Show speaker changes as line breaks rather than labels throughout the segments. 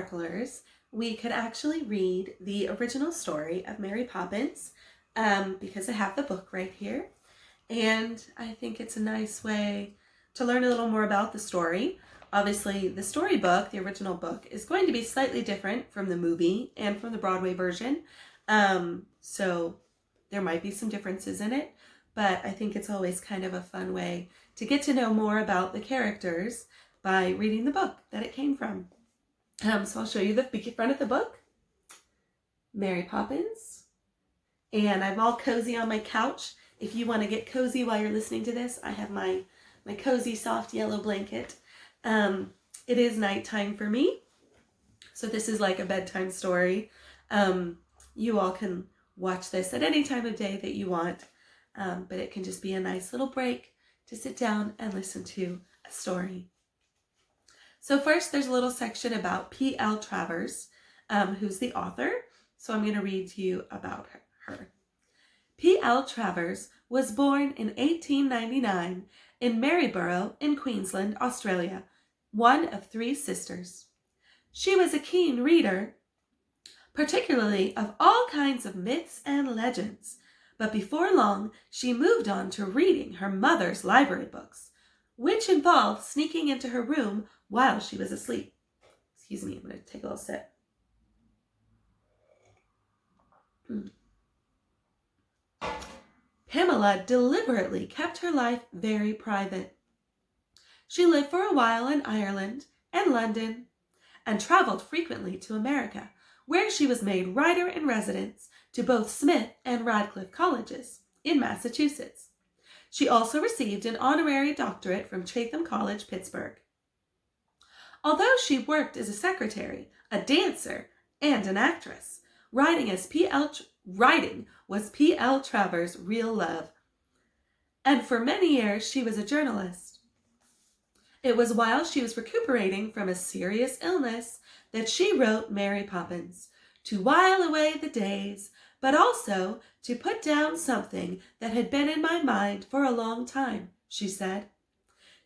sparklers, we could actually read the original story of Mary Poppins because I have the book right here. And I think it's a nice way to learn a little more about the story. Obviously, the storybook, the original book, is going to be slightly different from the movie and from the Broadway version. So there might be some differences in it, but I think it's always kind of a fun way to get to know more about the characters by reading the book that it came from. So I'll show you the front of the book, Mary Poppins, and I'm all cozy on my couch. If you want to get cozy while you're listening to this, I have my cozy soft yellow blanket. It is nighttime for me, so this is like a bedtime story. You all can watch this at any time of day that you want, but it can just be a nice little break to sit down and listen to a story. So first, there's a little section about P.L. Travers, who's the author. So I'm going to read to you about her. P.L. Travers was born in 1899 in Maryborough in Queensland, Australia, one of 3 sisters. She was a keen reader, particularly of all kinds of myths and legends, but before long she moved on to reading her mother's library books, which involved sneaking into her room while she was asleep. Excuse me, I'm going to take a little sip. Pamela deliberately kept her life very private. She lived for a while in Ireland and London and traveled frequently to America, where she was made writer-in-residence to both Smith and Radcliffe colleges in Massachusetts. She also received an honorary doctorate from Chatham College, Pittsburgh. Although she worked as a secretary, a dancer, and an actress, writing was P.L. Travers' real love. And for many years, she was a journalist. It was while she was recuperating from a serious illness that she wrote Mary Poppins, to while away the days, but also to put down something that had been in my mind for a long time, she said.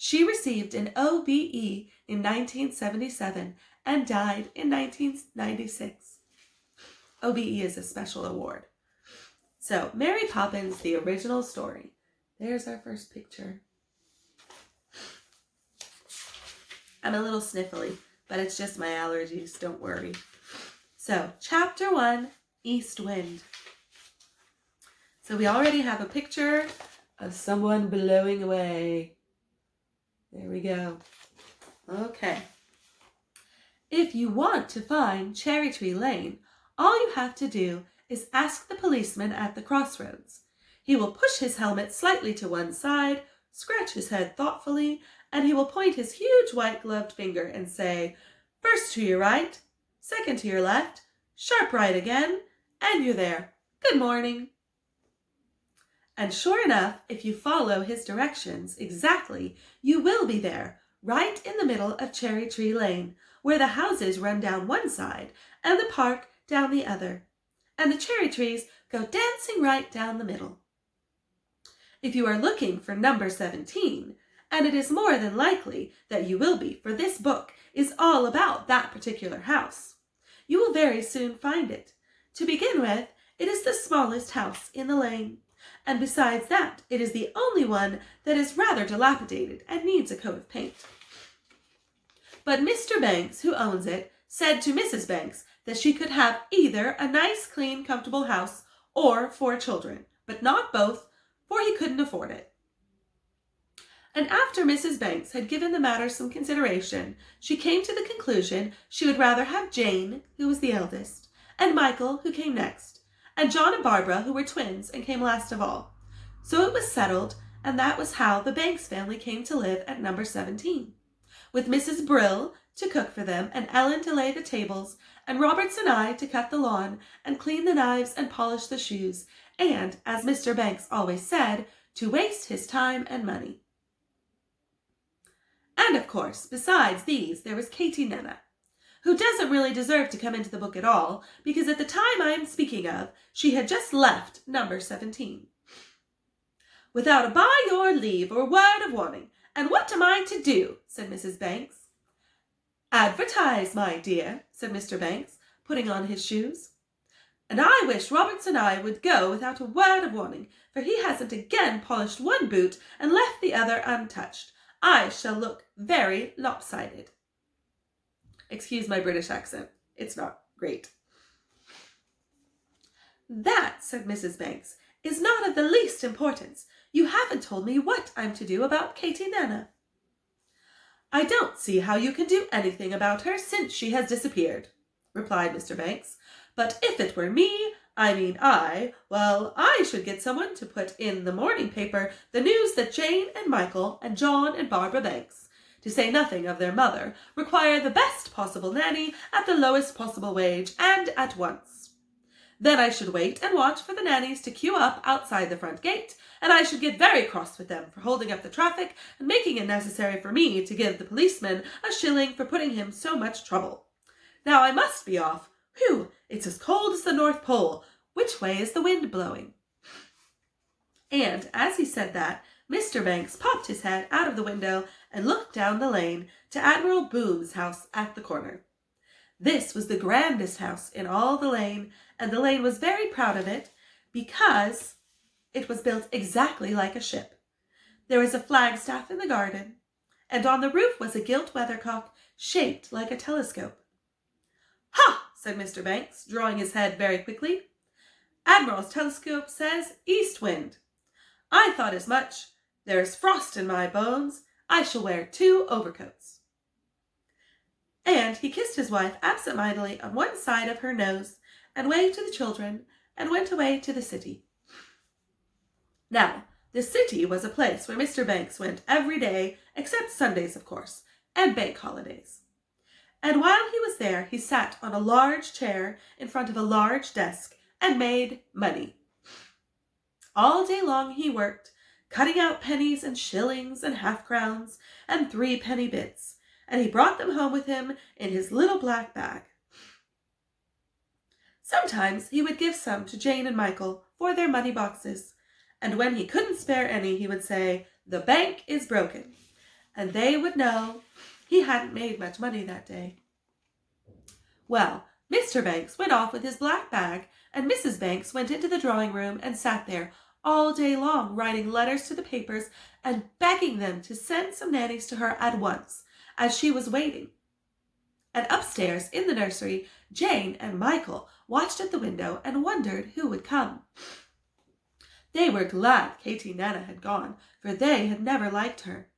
She received an OBE in 1977 and died in 1996. OBE is a special award. So, Mary Poppins, the original story. There's our first picture. I'm a little sniffly, but it's just my allergies, don't worry. So, Chapter 1, East Wind. So we already have a picture of someone blowing away. There we go. Okay. If you want to find Cherry Tree Lane, all you have to do is ask the policeman at the crossroads. He will push his helmet slightly to one side, scratch his head thoughtfully, and he will point his huge white-gloved finger and say, "First to your right, second to your left, sharp right again, and you're there. Good morning." And sure enough, if you follow his directions exactly, you will be there, right in the middle of Cherry Tree Lane, where the houses run down one side and the park down the other, and the cherry trees go dancing right down the middle. If you are looking for number 17, and it is more than likely that you will be, for this book is all about that particular house, you will very soon find it. To begin with, it is the smallest house in the lane, and besides that, it is the only one that is rather dilapidated and needs a coat of paint. But Mr. Banks, who owns it, said to Mrs. Banks that she could have either a nice, clean, comfortable house or 4 children, but not both, for he couldn't afford it. And after Mrs. Banks had given the matter some consideration, she came to the conclusion she would rather have Jane, who was the eldest, and Michael, who came next, and John and Barbara, who were twins and came last of all. So it was settled, and that was how the Banks family came to live at number 17, with Mrs. Brill to cook for them, and Ellen to lay the tables, and Roberts and I to cut the lawn, and clean the knives, and polish the shoes, and, as Mr. Banks always said, to waste his time and money. And of course, besides these, there was Katie Nenna, who doesn't really deserve to come into the book at all, because at the time I am speaking of, she had just left number 17. "Without a by your leave or word of warning, and what am I to do?" said Mrs. Banks. "Advertise, my dear," said Mr. Banks, putting on his shoes. "And I wish Roberts and I would go without a word of warning, for he hasn't again polished one boot and left the other untouched. I shall look very lopsided." Excuse my British accent. It's not great. "That," said Mrs. Banks, "is not of the least importance. You haven't told me what I'm to do about Katie Nana." "I don't see how you can do anything about her since she has disappeared," replied Mr. Banks. "But if it were me, well, I should get someone to put in the morning paper the news that Jane and Michael and John and Barbara Banks, to say nothing of their mother, require the best possible nanny at the lowest possible wage and at once. Then I should wait and watch for the nannies to queue up outside the front gate, and I should get very cross with them for holding up the traffic and making it necessary for me to give the policeman a shilling for putting him so much trouble. Now I must be off. Whew, it's as cold as the North Pole. Which way is the wind blowing?" And as he said that, Mr. Banks popped his head out of the window and looked down the lane to Admiral Boone's house at the corner. This was the grandest house in all the lane, and the lane was very proud of it because it was built exactly like a ship. There was a flagstaff in the garden, and on the roof was a gilt weathercock shaped like a telescope. "Ha!" said Mr. Banks, drawing his head very quickly. "Admiral's telescope says east wind. I thought as much. There's frost in my bones. I shall wear 2 overcoats." And he kissed his wife absent-mindedly on one side of her nose, and waved to the children, and went away to the city. Now, the city was a place where Mr. Banks went every day, except Sundays, of course, and bank holidays. And while he was there, he sat on a large chair in front of a large desk and made money. All day long he worked, cutting out pennies and shillings and half-crowns and 3-penny bits, and he brought them home with him in his little black bag. Sometimes he would give some to Jane and Michael for their money boxes, and when he couldn't spare any, he would say, "The bank is broken," and they would know he hadn't made much money that day. Well, Mr. Banks went off with his black bag, and Mrs. Banks went into the drawing room and sat there all day long, writing letters to the papers and begging them to send some nannies to her at once, as she was waiting. And upstairs in the nursery, Jane and Michael watched at the window and wondered who would come. They were glad Katie Nana had gone, for they had never liked her.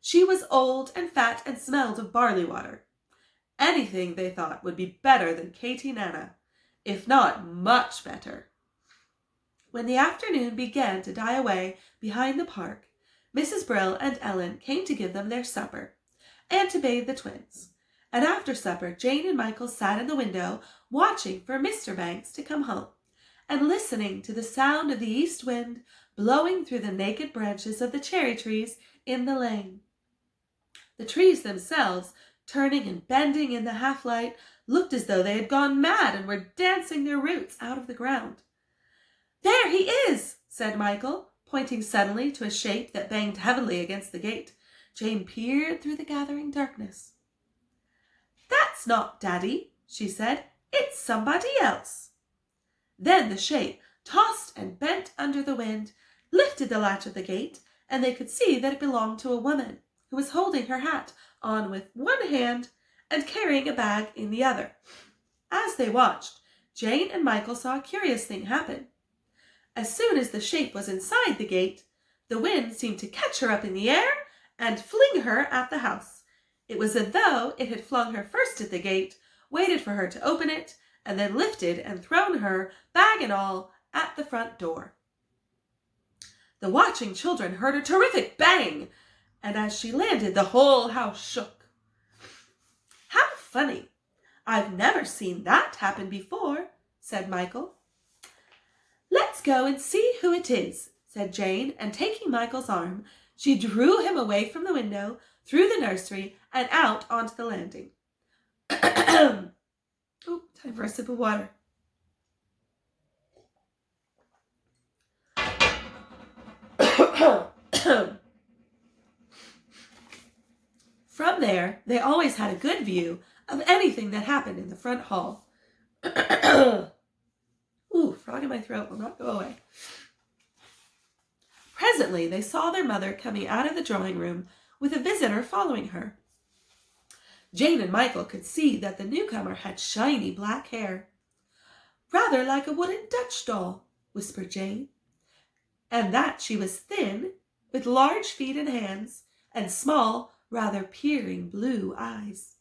She was old and fat and smelled of barley water. Anything, they thought, would be better than Katie Nana, if not much better. When the afternoon began to die away behind the park, Mrs. Brill and Ellen came to give them their supper, and to bathe the twins. And after supper, Jane and Michael sat in the window, watching for Mr. Banks to come home, and listening to the sound of the east wind blowing through the naked branches of the cherry trees in the lane. The trees themselves, turning and bending in the half-light, looked as though they had gone mad and were dancing their roots out of the ground. "There he is," said Michael, pointing suddenly to a shape that banged heavily against the gate. Jane peered through the gathering darkness. "That's not Daddy," she said. "It's somebody else." Then the shape tossed and bent under the wind, lifted the latch of the gate, and they could see that it belonged to a woman who was holding her hat on with one hand and carrying a bag in the other. As they watched, Jane and Michael saw a curious thing happen. As soon as the shape was inside the gate, the wind seemed to catch her up in the air and fling her at the house. It was as though it had flung her first at the gate, waited for her to open it, and then lifted and thrown her, bag and all, at the front door. The watching children heard a terrific bang, and as she landed, the whole house shook. "How funny! I've never seen that happen before," said Michael. "Let's go and see who it is," said Jane, and taking Michael's arm, she drew him away from the window, through the nursery, and out onto the landing. Oh, time for a sip of water. From there, they always had a good view of anything that happened in the front hall. Ooh, frog in my throat will not go away. Presently, they saw their mother coming out of the drawing room with a visitor following her. Jane and Michael could see that the newcomer had shiny black hair. "Rather like a wooden Dutch doll," whispered Jane, "and that she was thin, with large feet and hands, and small, rather peering blue eyes."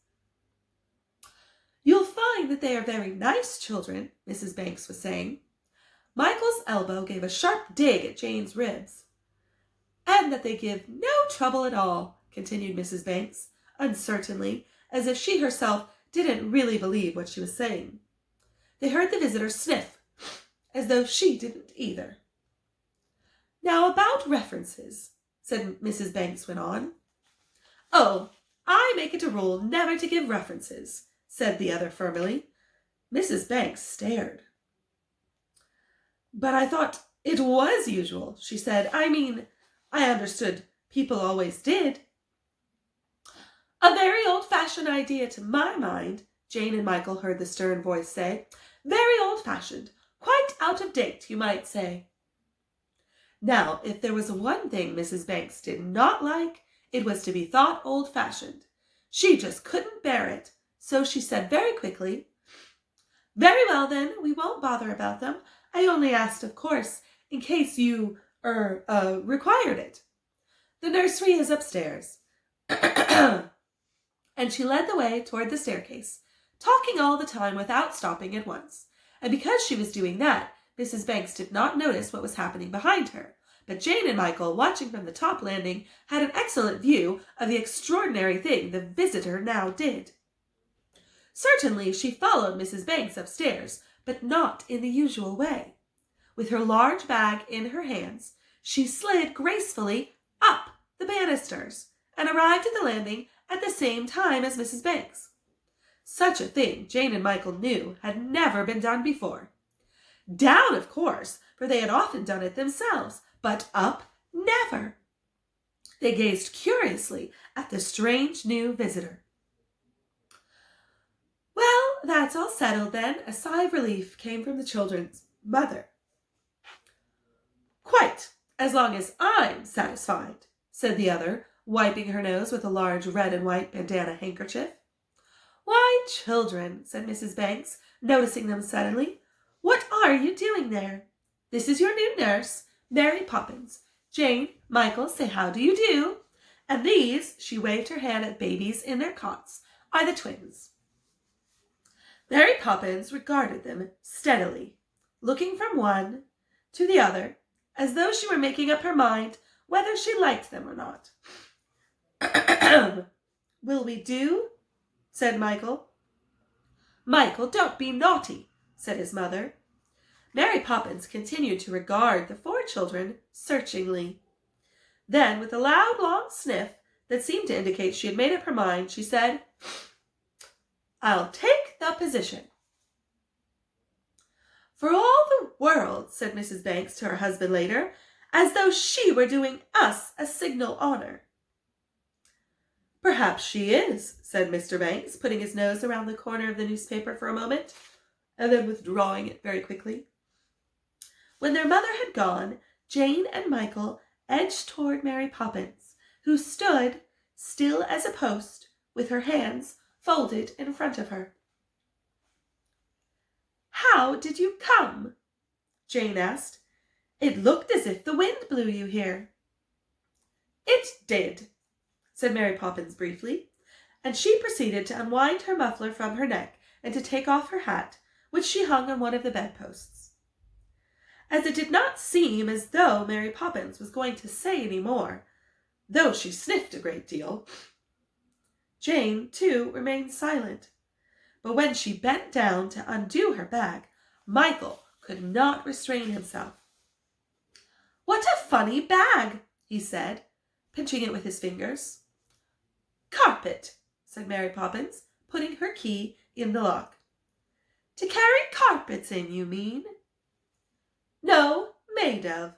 "You'll find that they are very nice children," Mrs. Banks was saying. Michael's elbow gave a sharp dig at Jane's ribs. "And that they give no trouble at all," continued Mrs. Banks, uncertainly, as if she herself didn't really believe what she was saying. They heard the visitor sniff, as though she didn't either. "Now about references," said Mrs. Banks went on. "Oh, I make it a rule never to give references," said the other firmly. Mrs. Banks stared. "But I thought it was usual," she said. I understood people always did." "A very old-fashioned idea to my mind," Jane and Michael heard the stern voice say. "Very old-fashioned. Quite out of date, you might say." Now, if there was one thing Mrs. Banks did not like, it was to be thought old-fashioned. She just couldn't bear it, so she said very quickly, "Very well, then, we won't bother about them. I only asked, of course, in case you required it. The nursery is upstairs." And she led the way toward the staircase, talking all the time without stopping at once. And because she was doing that, Mrs. Banks did not notice what was happening behind her. But Jane and Michael, watching from the top landing, had an excellent view of the extraordinary thing the visitor now did. Certainly she followed Mrs. Banks upstairs, but not in the usual way. With her large bag in her hands, she slid gracefully up the banisters and arrived at the landing at the same time as Mrs. Banks. Such a thing, Jane and Michael knew, had never been done before. Down, of course, for they had often done it themselves, but up, never. They gazed curiously at the strange new visitor. "Well, that's all settled then." A sigh of relief came from the children's mother. "Quite, as long as I'm satisfied," said the other, wiping her nose with a large red and white bandana handkerchief. "Why, children," said Mrs. Banks, noticing them suddenly, "what are you doing there? This is your new nurse, Mary Poppins. Jane, Michael, say how do you do. And these," she waved her hand at babies in their cots, "are the twins." Mary Poppins regarded them steadily, looking from one to the other, as though she were making up her mind whether she liked them or not. "Will we do?" said Michael. "Michael, don't be naughty," said his mother. Mary Poppins continued to regard the four children searchingly. Then, with a loud, long sniff that seemed to indicate she had made up her mind, she said, "I'll take the position." "For all the world," said Mrs. Banks to her husband later, "as though she were doing us a signal honor." "Perhaps she is," said Mr. Banks, putting his nose around the corner of the newspaper for a moment, and then withdrawing it very quickly. When their mother had gone, Jane and Michael edged toward Mary Poppins, who stood, still as a post, with her hands folded in front of her. "How did you come?" Jane asked. "It looked as if the wind blew you here." "It did," said Mary Poppins briefly, and she proceeded to unwind her muffler from her neck and to take off her hat, which she hung on one of the bedposts. As it did not seem as though Mary Poppins was going to say any more, though she sniffed a great deal, Jane, too, remained silent. But when she bent down to undo her bag, Michael could not restrain himself. "What a funny bag," he said, pinching it with his fingers. "Carpet," said Mary Poppins, putting her key in the lock. "To carry carpets in, you mean?" "No, made of."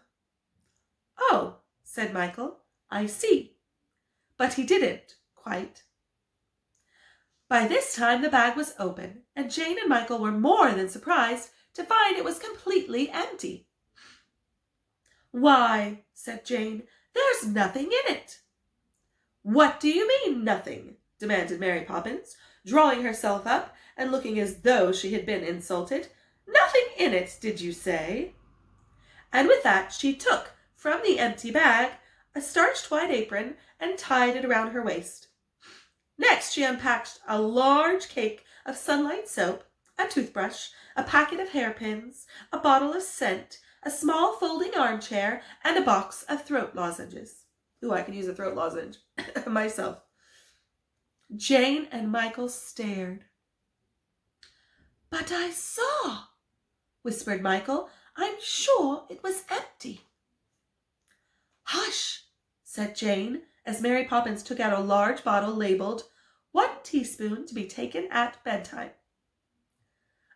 "Oh," said Michael, "I see." But he didn't quite By this time the bag was open, and Jane and Michael were more than surprised to find it was completely empty. "Why," said Jane, "there's nothing in it." "What do you mean, nothing?" demanded Mary Poppins, drawing herself up and looking as though she had been insulted. "Nothing in it, did you say?" And with that she took from the empty bag a starched white apron and tied it around her waist. Next she unpacked a large cake of Sunlight soap, a toothbrush, a packet of hairpins, a bottle of scent, a small folding armchair, and a box of throat lozenges. Ooh, I could use a throat lozenge myself. Jane and Michael stared. "But I saw," whispered Michael. "I'm sure it was empty." "Hush," said Jane, as Mary Poppins took out a large bottle labeled 1 teaspoon to be taken at bedtime.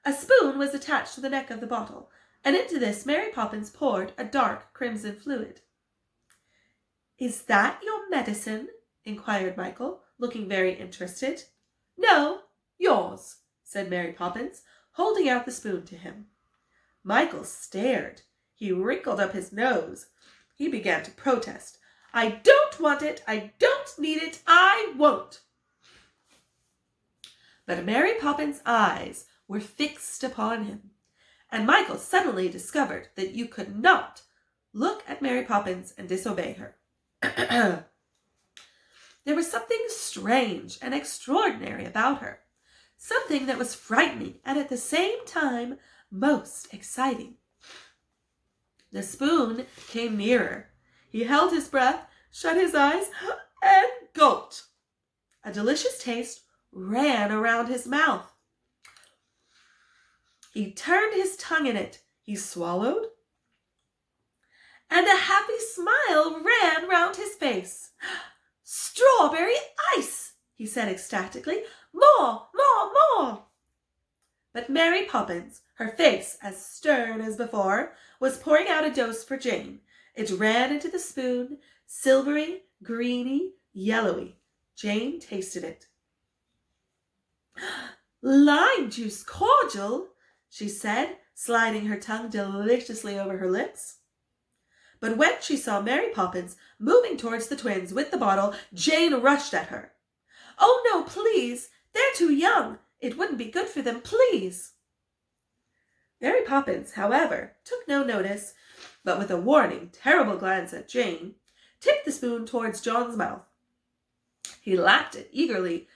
A spoon was attached to the neck of the bottle, and into this Mary Poppins poured a dark crimson fluid. "Is that your medicine?" inquired Michael, looking very interested. "No, yours," said Mary Poppins, holding out the spoon to him. Michael stared. He wrinkled up his nose. He began to protest. "I don't want it. I don't need it. I won't." But Mary Poppins' eyes were fixed upon him, and Michael suddenly discovered that you could not look at Mary Poppins and disobey her. There was something strange and extraordinary about her, something that was frightening and at the same time most exciting. The spoon came nearer. He held his breath, shut his eyes, and gulped. A delicious taste ran around his mouth. He turned his tongue in it. He swallowed, and a happy smile ran round his face. "Strawberry ice," he said ecstatically. "More, more, more." But Mary Poppins, her face as stern as before, was pouring out a dose for Jane. It ran into the spoon, silvery, greeny, yellowy. Jane tasted it. "Lime juice cordial," she said, sliding her tongue deliciously over her lips. But when she saw Mary Poppins moving towards the twins with the bottle, Jane rushed at her. "Oh, no, please! They're too young! It wouldn't be good for them, please!" Mary Poppins, however, took no notice, but with a warning, terrible glance at Jane, tipped the spoon towards John's mouth. He lapped it eagerly,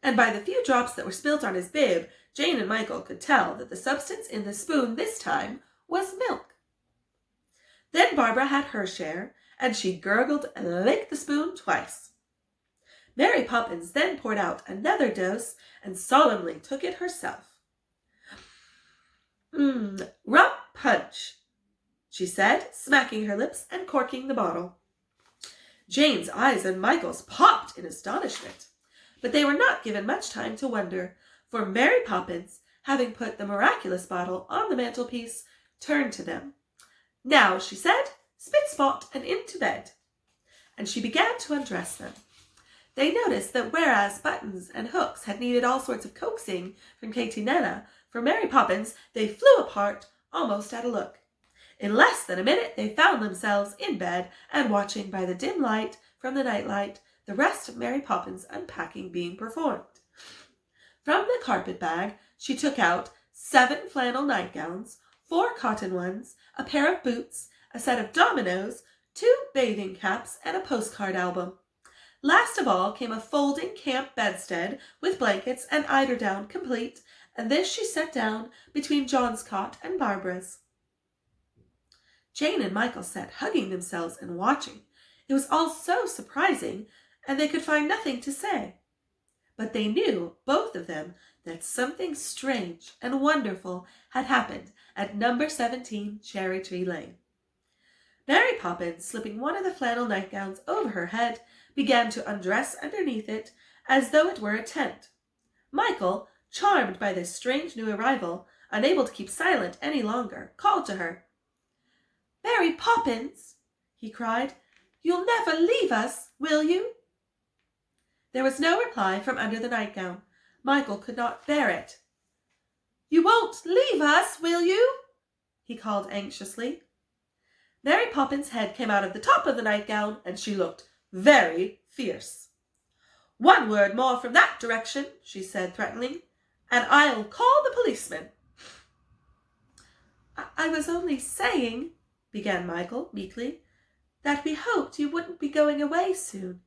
and by the few drops that were spilt on his bib, Jane and Michael could tell that the substance in the spoon this time was milk. Then Barbara had her share, and she gurgled and licked the spoon twice. Mary Poppins then poured out another dose and solemnly took it herself. Rum punch," she said, smacking her lips and corking the bottle. Jane's eyes and Michael's popped in astonishment, but they were not given much time to wonder, for Mary Poppins, having put the miraculous bottle on the mantelpiece, turned to them. "Now," she said, "spit spot and into bed." And she began to undress them. They noticed that whereas buttons and hooks had needed all sorts of coaxing from Katie Nana, for Mary Poppins they flew apart almost at a look. In less than a minute they found themselves in bed and watching by the dim light from the nightlight the rest of Mary Poppins' unpacking being performed. From the carpet bag she took out 7 flannel nightgowns, 4 cotton ones, a pair of boots, a set of dominoes, 2 bathing caps, and a postcard album. Last of all came a folding camp bedstead with blankets and eiderdown complete, and this she set down between John's cot and Barbara's. Jane and Michael sat hugging themselves and watching. It was all so surprising, and they could find nothing to say. But they knew, both of them, that something strange and wonderful had happened at number 17 Cherry Tree Lane. Mary Poppins, slipping one of the flannel nightgowns over her head, began to undress underneath it as though it were a tent. Michael, charmed by this strange new arrival, unable to keep silent any longer, called to her. "Mary Poppins," he cried, "you'll never leave us, will you?" There was no reply from under the nightgown. Michael could not bear it. "You won't leave us, will you?" he called anxiously. Mary Poppins' head came out of the top of the nightgown, and she looked very fierce. "One word more from that direction," she said threateningly, "and I'll call the policeman." I was only saying," began Michael meekly, "that we hoped you wouldn't be going away soon."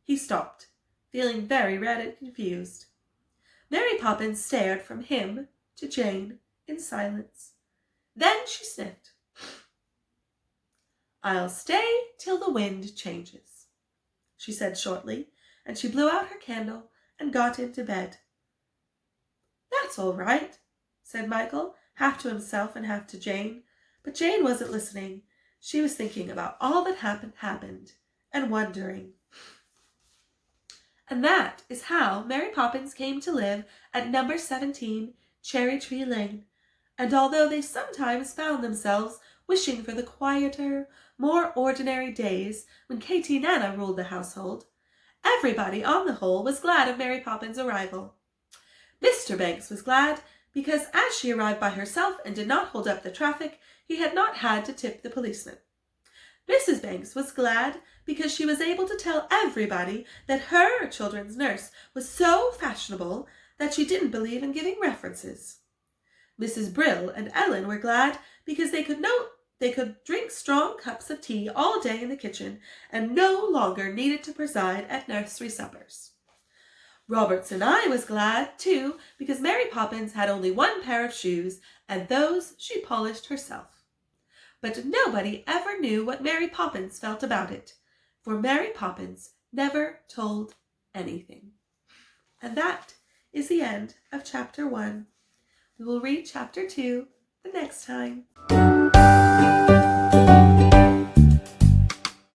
He stopped, feeling very red and confused. Mary Poppins stared from him to Jane in silence. Then she sniffed. "I'll stay till the wind changes," she said shortly, and she blew out her candle and got into bed. "That's all right," said Michael, half to himself and half to Jane. But Jane wasn't listening. She was thinking about all that happened, and wondering. And that is how Mary Poppins came to live at number 17 Cherry Tree Lane. And although they sometimes found themselves wishing for the quieter, more ordinary days when Katie and Nana ruled the household, everybody on the whole was glad of Mary Poppins' arrival. Mr. Banks was glad because as she arrived by herself and did not hold up the traffic, he had not had to tip the policeman. Mrs. Banks was glad because she was able to tell everybody that her children's nurse was so fashionable that she didn't believe in giving references. Mrs. Brill and Ellen were glad because they could drink strong cups of tea all day in the kitchen and no longer needed to preside at nursery suppers. Roberts and I was glad, too, because Mary Poppins had only one pair of shoes, and those she polished herself. But nobody ever knew what Mary Poppins felt about it, for Mary Poppins never told anything. And that is the end of Chapter 1. We will read Chapter 2 the next time.